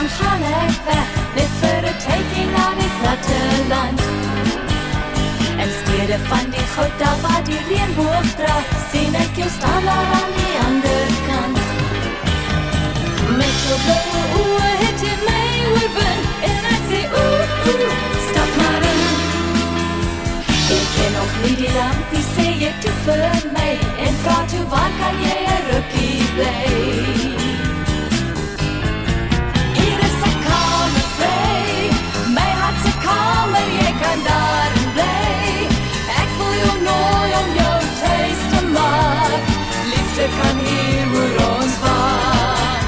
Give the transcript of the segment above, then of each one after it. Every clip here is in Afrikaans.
dan gaan ek weg, net vir 'n tydjie na die platteland. En stede van die goud daar waar die reënboog draai, sien ek jou staan daar aan die ander kant. Met jou blauwe oë het jy my oorwin, en ek sê stap maar in. Ek ken nog nie die land, die sê jy toe vir my, en vraag toe waar kan jy 'n rukkie bly? Hier is 'n kamer vry, my hart se kamer, jy kan daarin bly. Ek wil jou nooi om jou tuis te maak, liefde kan hier oor ons waak.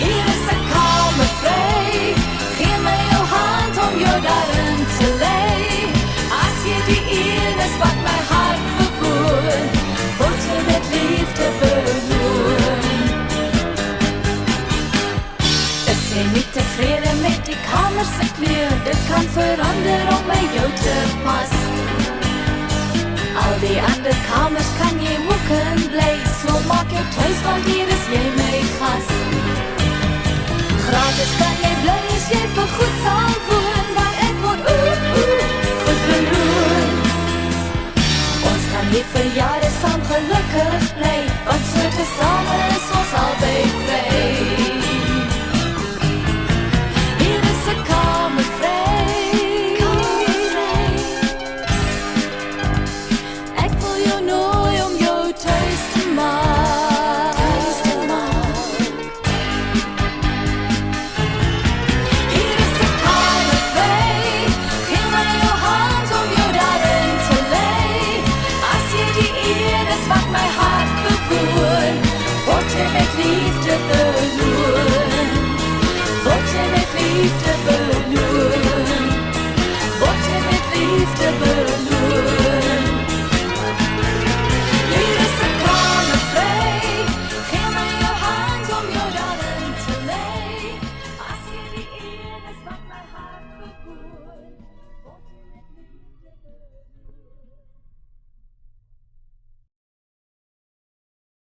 Hier is 'n kamer vry, gee my jou hand om jou daarin te lei. As jy die een is wat my hart bewoon, word jy met liefde beloon. Is jy nie tevrede met die kamer se kleur, dit kan verander om by jou te pas. Al die ander kamers kan jy ook in bly, so maak jou tuis want hier is jy my gas. Gratis kan jy bly as jy vir goed sal woon, want ek word goed beloon. Ons kan hier vir jare saam gelukkig bly, want so tesame is ons albei vry. Hier is 'n kamer vry, ek wil jou nooi om jou tuis te maak. Hier is 'n kamer vry, gee my jou hand om jou daarin te lei. As jy die een is wat my hart bewoon, word jy met liefde beloon. Word jy met liefde beloon.